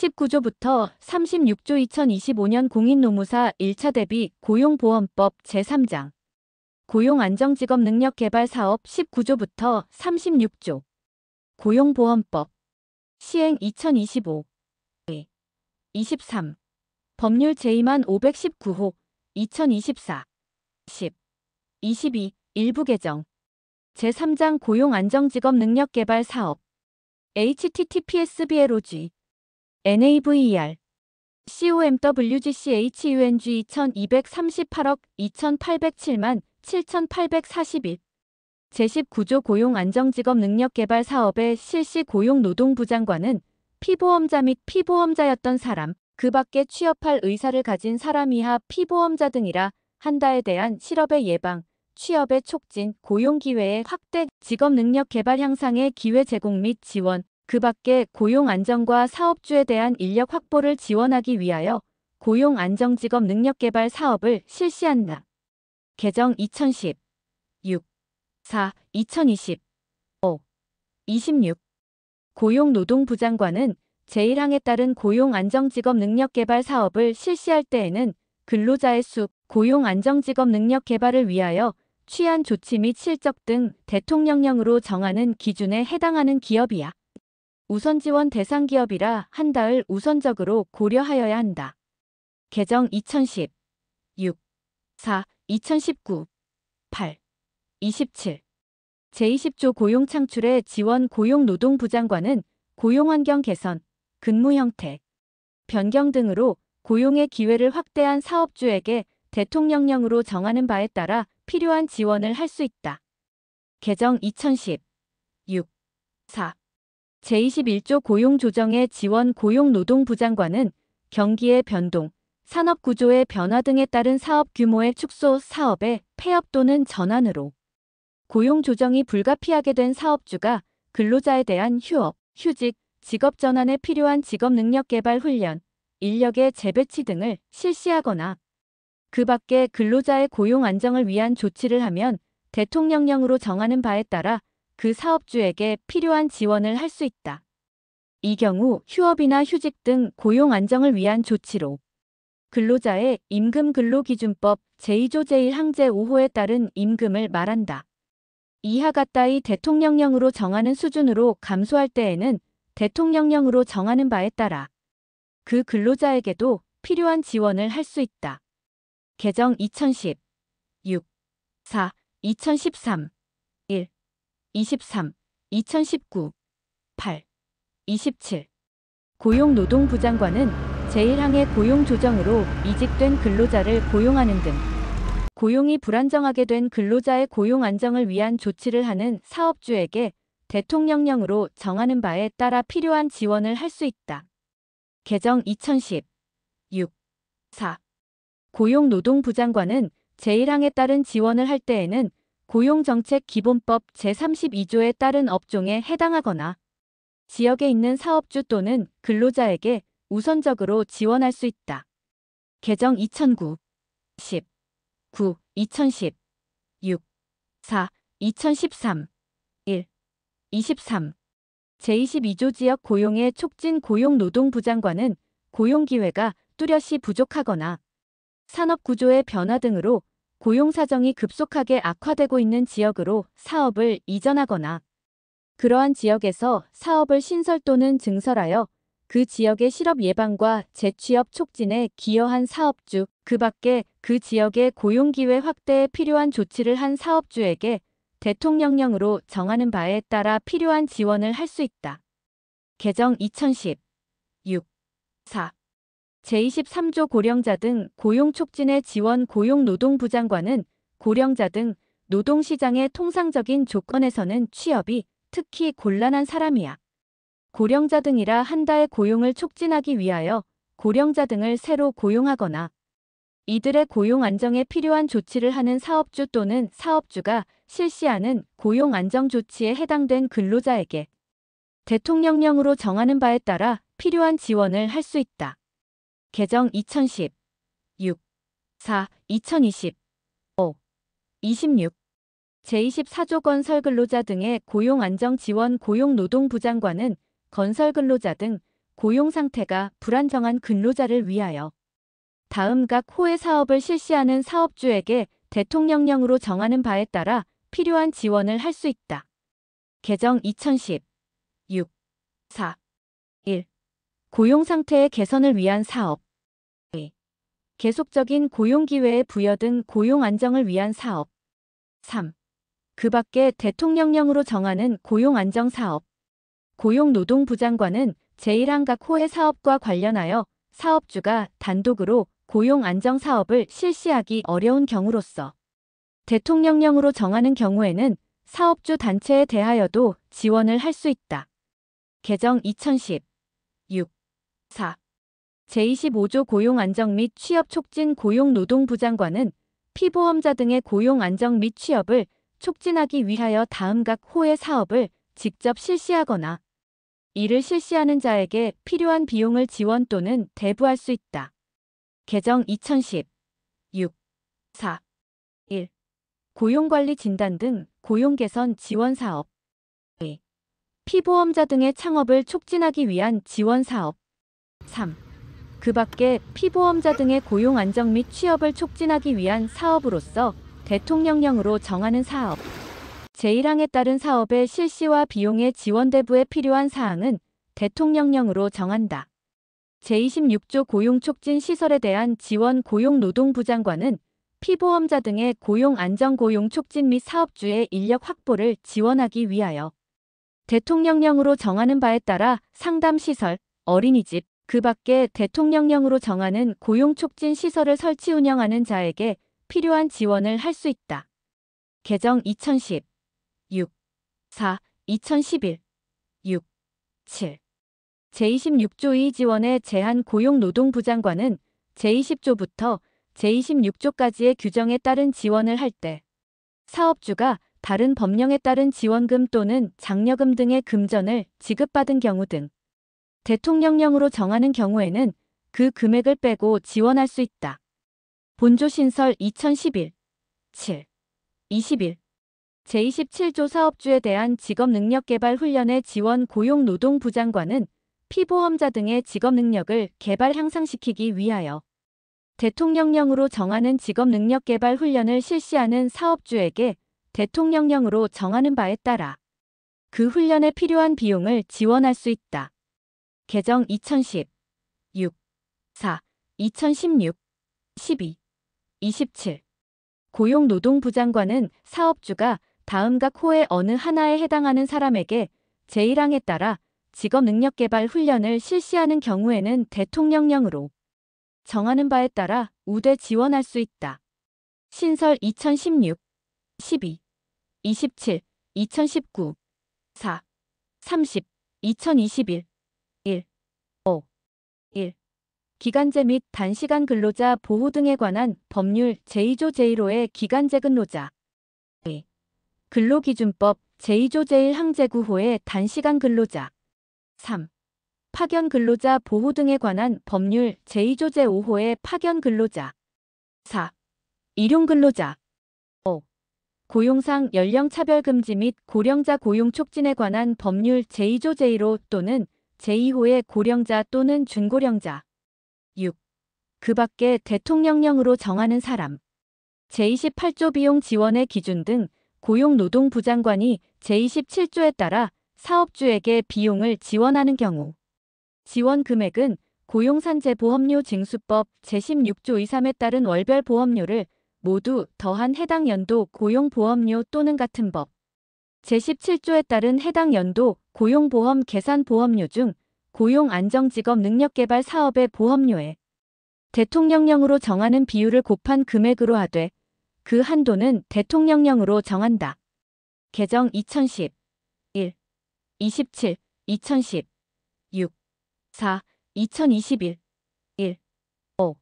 19조부터 36조 2025년 공인노무사 1차 대비 고용보험법 제3장 고용안정직업능력개발사업 19조부터 36조 고용보험법 시행 2025 23 법률 제2만 519호 2024 10 22 일부 개정 제3장 고용안정직업능력개발사업 https://blog NAVER COMWGCHUNG 2238억 2807만 7841 제19조 고용안정직업능력개발사업의 실시 고용노동부 장관은 피보험자 및 피보험자였던 사람, 그 밖에 취업할 의사를 가진 사람 이하 피보험자 등이라 한다에 대한 실업의 예방, 취업의 촉진, 고용기회의 확대, 직업능력 개발 향상의 기회 제공 및 지원, 그 밖에 고용안정과 사업주에 대한 인력 확보를 지원하기 위하여 고용안정직업능력개발 사업을 실시한다. 개정 2010 6 4 2020 5 26 고용노동부 장관은 제1항에 따른 고용안정직업능력개발 사업을 실시할 때에는 근로자의 수, 고용안정직업능력개발을 위하여 취한 조치 및 실적 등 대통령령으로 정하는 기준에 해당하는 기업이야. 우선지원 대상 기업이라 한다을 우선적으로 고려하여야 한다. 개정 2010 6 4 2019 8 27 제20조 고용창출의 지원 고용노동부 장관은 고용환경 개선, 근무 형태, 변경 등으로 고용의 기회를 확대한 사업주에게 대통령령으로 정하는 바에 따라 필요한 지원을 할 수 있다. 개정 2010 6 4 제21조 고용조정의 지원 고용노동부 장관은 경기의 변동, 산업구조의 변화 등에 따른 사업 규모의 축소, 사업의 폐업 또는 전환으로 고용조정이 불가피하게 된 사업주가 근로자에 대한 휴업, 휴직, 직업전환에 필요한 직업능력개발 훈련, 인력의 재배치 등을 실시하거나 그 밖에 근로자의 고용 안정을 위한 조치를 하면 대통령령으로 정하는 바에 따라 그 사업주에게 필요한 지원을 할 수 있다. 이 경우 휴업이나 휴직 등 고용 안정을 위한 조치로 근로자의 임금근로기준법 제2조 제1항 제5호에 따른 임금을 말한다. 이하 같다의 대통령령으로 정하는 수준으로 감소할 때에는 대통령령으로 정하는 바에 따라 그 근로자에게도 필요한 지원을 할 수 있다. 개정 2010 6 4 2013 1 23 2019 8 27 고용노동부 장관은 제1항의 고용조정으로 이직된 근로자를 고용하는 등 고용이 불안정하게 된 근로자의 고용 안정을 위한 조치를 하는 사업주에게 대통령령으로 정하는 바에 따라 필요한 지원을 할 수 있다. 개정 2010 6 4 고용노동부 장관은 제1항에 따른 지원을 할 때에는 고용정책기본법 제32조에 따른 업종에 해당하거나 지역에 있는 사업주 또는 근로자에게 우선적으로 지원할 수 있다. 개정 2009 10 9 2010 6 4 2013 1 23 제22조 지역 고용의 촉진 고용노동부 장관은 고용기회가 뚜렷이 부족하거나 산업구조의 변화 등으로 고용사정이 급속하게 악화되고 있는 지역으로 사업을 이전하거나 그러한 지역에서 사업을 신설 또는 증설하여 그 지역의 실업 예방과 재취업 촉진에 기여한 사업주, 그 밖에 그 지역의 고용기회 확대에 필요한 조치를 한 사업주에게 대통령령으로 정하는 바에 따라 필요한 지원을 할 수 있다. 개정 2010 6 4 제23조 고령자 등 고용 촉진의 지원 고용노동부 장관은 고령자 등 노동시장의 통상적인 조건에서는 취업이 특히 곤란한 사람이야. 고령자 등이라 한다의 고용을 촉진하기 위하여 고령자 등을 새로 고용하거나 이들의 고용 안정에 필요한 조치를 하는 사업주 또는 사업주가 실시하는 고용 안정 조치에 해당된 근로자에게 대통령령으로 정하는 바에 따라 필요한 지원을 할 수 있다. 개정 2010 6 4 2020 5 26 제24조 건설근로자 등의 고용안정지원 고용노동부 장관은 건설근로자 등 고용 상태가 불안정한 근로자를 위하여 다음 각 호의 사업을 실시하는 사업주에게 대통령령으로 정하는 바에 따라 필요한 지원을 할 수 있다. 개정 2010 6 4 1 고용 상태의 개선을 위한 사업 2. 계속적인 고용 기회의 부여 등 고용 안정을 위한 사업 3. 그 밖에 대통령령으로 정하는 고용 안정 사업 고용노동부 장관은 제1항 각 호의 사업과 관련하여 사업주가 단독으로 고용 안정 사업을 실시하기 어려운 경우로서 대통령령으로 정하는 경우에는 사업주 단체에 대하여도 지원을 할 수 있다. 개정 2010 6 4 제25조 고용 안정 및 취업 촉진 고용노동부 장관은 피보험자 등의 고용 안정 및 취업을 촉진하기 위하여 다음 각 호의 사업을 직접 실시하거나 이를 실시하는 자에게 필요한 비용을 지원 또는 대부할 수 있다. 개정 2010 6 4 1 고용관리 진단 등 고용개선 지원 사업 2. 피보험자 등의 창업을 촉진하기 위한 지원 사업 3. 그 밖에 피보험자 등의 고용 안정 및 취업을 촉진하기 위한 사업으로서 대통령령으로 정하는 사업 제1항에 따른 사업의 실시와 비용의 지원 대부에 필요한 사항은 대통령령으로 정한다. 제26조 고용촉진 시설에 대한 지원 고용노동부 장관은 피보험자 등의 고용 안정 고용 촉진 및 사업주의 인력 확보를 지원하기 위하여 대통령령으로 정하는 바에 따라 상담시설, 어린이집, 그 밖에 대통령령으로 정하는 고용 촉진 시설을 설치 운영하는 자에게 필요한 지원을 할 수 있다. 개정 2010 6 4 2011 6 7 제26조 의 지원의 제한 고용노동부 장관은 제20조부터 제26조까지의 규정에 따른 지원을 할 때 사업주가 다른 법령에 따른 지원금 또는 장려금 등의 금전을 지급받은 경우 등 대통령령으로 정하는 경우에는 그 금액을 빼고 지원할 수 있다. 본조신설 2011 7 21 제27조 사업주에 대한 직업능력개발 훈련의 지원 고용노동부 장관은 피보험자 등의 직업능력을 개발 향상시키기 위하여 대통령령으로 정하는 직업능력개발 훈련을 실시하는 사업주에게 대통령령으로 정하는 바에 따라 그 훈련에 필요한 비용을 지원할 수 있다. 개정 2010 6 4 2016 12 27 고용노동부 장관은 사업주가 다음 각 호의 어느 하나에 해당하는 사람에게 제1항에 따라 직업능력개발 훈련을 실시하는 경우에는 대통령령으로 정하는 바에 따라 우대 지원할 수 있다. 신설 2016 12 27 2019 4 30 2021 1 5 1 기간제 및 단시간 근로자 보호 등에 관한 법률 제2조 제1호의 기간제 근로자 2. 근로기준법 제2조 제1항 제9호의 단시간 근로자 3. 파견 근로자 보호 등에 관한 법률 제2조 제5호의 파견 근로자 4. 일용 근로자 5. 고용상 연령 차별 금지 및 고령자 고용 촉진에 관한 법률 제2조 제1호 또는 제2호의 고령자 또는 중고령자 6. 그 밖에 대통령령으로 정하는 사람 제28조 비용 지원의 기준 등 고용노동부 장관이 제27조에 따라 사업주에게 비용을 지원하는 경우 지원 금액은 고용산재보험료 징수법 제16조 2.3에 따른 월별 보험료를 모두 더한 해당 연도 고용보험료 또는 같은 법 제17조에 따른 해당 연도 고용보험 계산보험료 중 고용안정직업 능력개발 사업의 보험료에 대통령령으로 정하는 비율을 곱한 금액으로 하되 그 한도는 대통령령으로 정한다. 개정 2010 1 27 2010 6 4 2021 1 5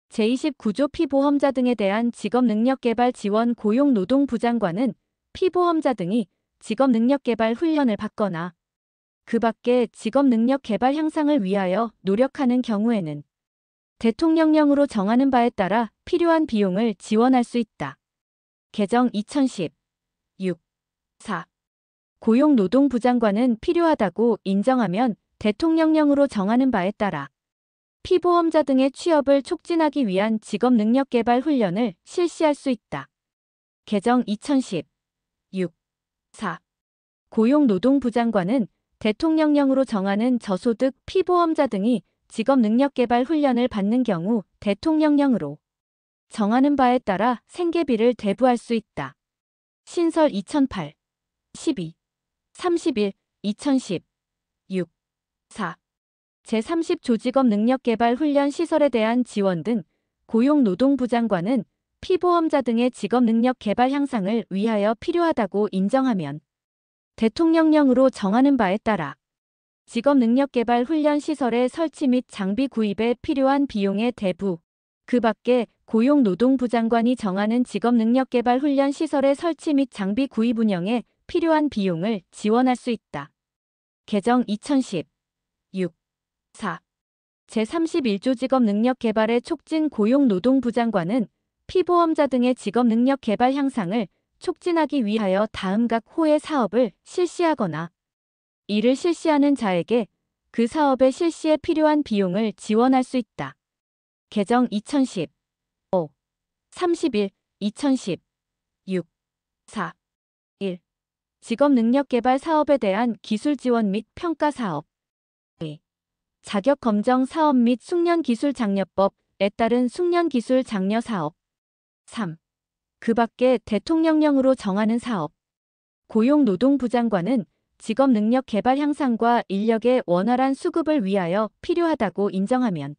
제29조 피보험자 등에 대한 직업능력개발 지원 고용노동부 장관은 피보험자 등이 직업능력개발 훈련을 받거나 그 밖에 직업능력개발 향상을 위하여 노력하는 경우에는 대통령령으로 정하는 바에 따라 필요한 비용을 지원할 수 있다. 개정 2010 6 4 고용노동부 장관은 필요하다고 인정하면 대통령령으로 정하는 바에 따라 피보험자 등의 취업을 촉진하기 위한 직업능력개발 훈련을 실시할 수 있다. 개정 2010 6. 4. 고용노동부 장관은 대통령령으로 정하는 저소득 피보험자 등이 직업능력개발 훈련을 받는 경우 대통령령으로 정하는 바에 따라 생계비를 대부할 수 있다. 신설 2008 12 31 2010 6. 4. 제30조 직업능력개발 훈련 시설에 대한 지원 등 고용노동부 장관은 피보험자 등의 직업능력 개발 향상을 위하여 필요하다고 인정하면 대통령령으로 정하는 바에 따라 직업능력개발 훈련 시설의 설치 및 장비 구입에 필요한 비용의 대부, 그 밖에 고용노동부 장관이 정하는 직업능력개발 훈련 시설의 설치 및 장비 구입 운영에 필요한 비용을 지원할 수 있다. 개정 2010 6. 4. 제31조 직업능력개발의 촉진 고용노동부 장관은 피보험자 등의 직업능력 개발 향상을 촉진하기 위하여 다음 각 호의 사업을 실시하거나 이를 실시하는 자에게 그 사업의 실시에 필요한 비용을 지원할 수 있다. 개정 2010 5. 31 2010 6. 4. 1. 직업능력개발 사업에 대한 기술 지원 및 평가 사업 2. 자격검정 사업 및 숙련기술장려법에 따른 숙련기술 장려 사업 3. 그 밖에 대통령령으로 정하는 사업. 고용노동부 장관은 직업능력 개발 향상과 인력의 원활한 수급을 위하여 필요하다고 인정하면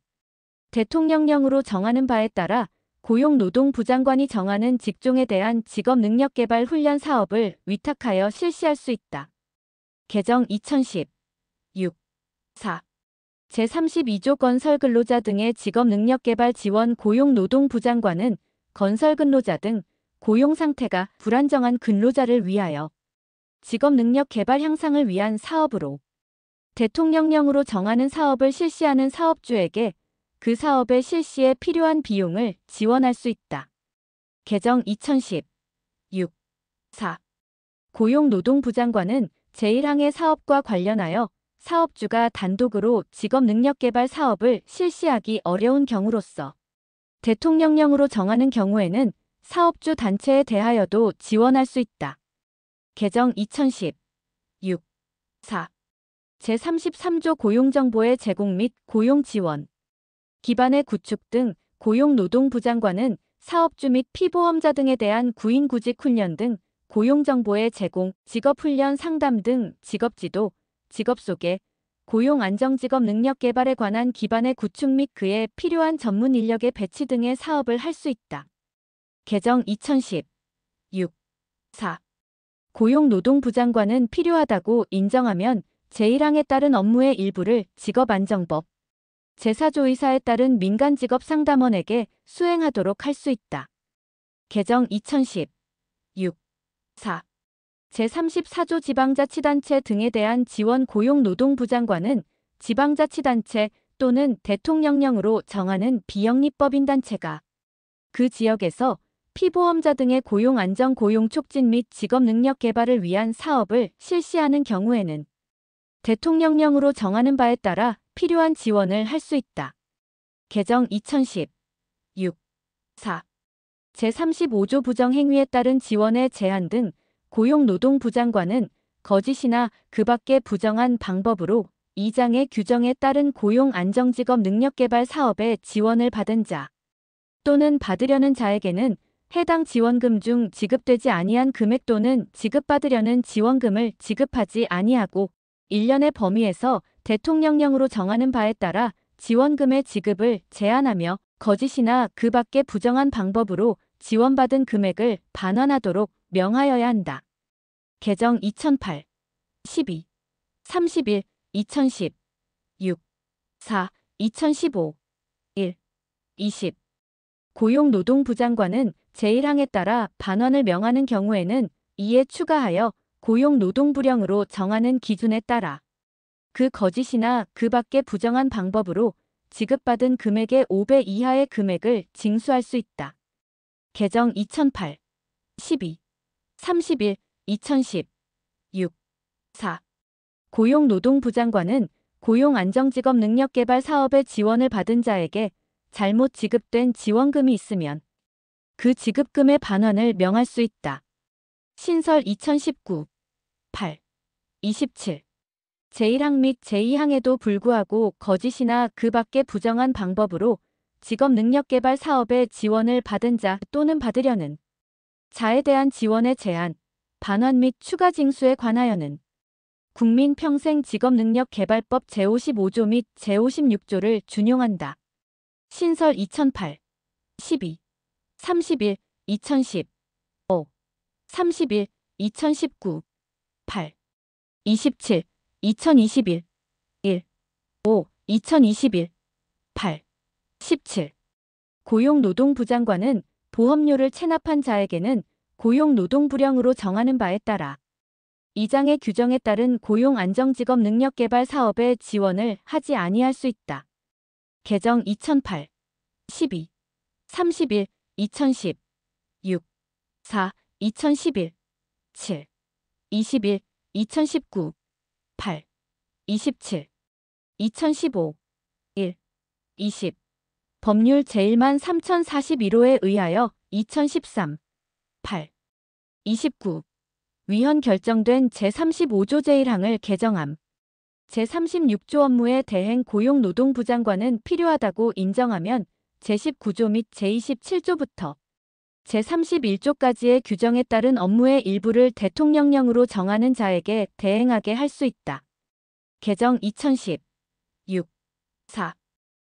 대통령령으로 정하는 바에 따라 고용노동부 장관이 정하는 직종에 대한 직업능력 개발 훈련 사업을 위탁하여 실시할 수 있다. 개정 2010 6. 4. 제32조 건설근로자 등의 직업능력개발 지원 고용노동부 장관은 건설근로자 등 고용 상태가 불안정한 근로자를 위하여 직업능력 개발 향상을 위한 사업으로 대통령령으로 정하는 사업을 실시하는 사업주에게 그 사업의 실시에 필요한 비용을 지원할 수 있다. 개정 2010 6. 4. 고용노동부 장관은 제1항의 사업과 관련하여 사업주가 단독으로 직업능력개발 사업을 실시하기 어려운 경우로서 대통령령으로 정하는 경우에는 사업주 단체에 대하여도 지원할 수 있다. 개정 2010 6. 4. 제33조 고용정보의 제공 및 고용지원 기반의 구축 등 고용노동부 장관은 사업주 및 피보험자 등에 대한 구인구직 훈련 등 고용정보의 제공, 직업훈련 상담 등 직업지도, 직업소개, 고용안정직업 능력개발에 관한 기반의 구축 및 그에 필요한 전문 인력의 배치 등의 사업을 할 수 있다. 개정 2010 6. 4. 고용노동부 장관은 필요하다고 인정하면 제1항에 따른 업무의 일부를 직업안정법, 제4조 의사에 따른 민간직업상담원에게 수행하도록 할 수 있다. 개정 2010 6. 4. 제34조 지방자치단체 등에 대한 지원 고용노동부 장관은 지방자치단체 또는 대통령령으로 정하는 비영리법인단체가 그 지역에서 피보험자 등의 고용안정 고용촉진 및 직업능력 개발을 위한 사업을 실시하는 경우에는 대통령령으로 정하는 바에 따라 필요한 지원을 할 수 있다. 개정 2010 6. 4. 제35조 부정행위에 따른 지원의 제한 등 고용노동부 장관은 거짓이나 그 밖의 부정한 방법으로 2장의 규정에 따른 고용안정직업 능력개발 사업에 지원을 받은 자 또는 받으려는 자에게는 해당 지원금 중 지급되지 아니한 금액 또는 지급받으려는 지원금을 지급하지 아니하고 1년의 범위에서 대통령령으로 정하는 바에 따라 지원금의 지급을 제한하며 거짓이나 그 밖의 부정한 방법으로 지원받은 금액을 반환하도록 명하여야 한다. 개정 2008 12 31 2010 6 4 2015 1 20 고용노동부 장관은 제1항에 따라 반환을 명하는 경우에는 이에 추가하여 고용노동부령으로 정하는 기준에 따라 그 거짓이나 그 밖의 부정한 방법으로 지급받은 금액의 5배 이하의 금액을 징수할 수 있다. 개정 2008 12 31 2010 6 4 고용노동부 장관은 고용안정직업능력개발 사업의 지원을 받은 자에게 잘못 지급된 지원금이 있으면 그 지급금의 반환을 명할 수 있다. 신설 2019 8 27 제1항 및 제2항에도 불구하고 거짓이나 그 밖의 부정한 방법으로 직업능력개발 사업의 지원을 받은 자 또는 받으려는 자에 대한 지원의 제한, 반환 및 추가 징수에 관하여는 국민평생직업능력개발법 제55조 및 제56조를 준용한다. 신설 2008 12 31 2010 5 31 2019 8 27 2021 1 5 2021 8 17 고용노동부 장관은 보험료를 체납한 자에게는 고용노동부령으로 정하는 바에 따라 이 장의 규정에 따른 고용안정직업능력개발 사업에 지원을 하지 아니할 수 있다. 개정 2008 12 31 2010 6 4 2011 7 21 2019 8 27 2015 1 20 법률 제1만 3041호에 의하여 2013 8 29 위헌 결정된 제35조 제1항을 개정함. 제36조 업무의 대행 고용노동부 장관은 필요하다고 인정하면 제19조 및 제27조부터 제31조까지의 규정에 따른 업무의 일부를 대통령령으로 정하는 자에게 대행하게 할 수 있다. 개정 2010 6 4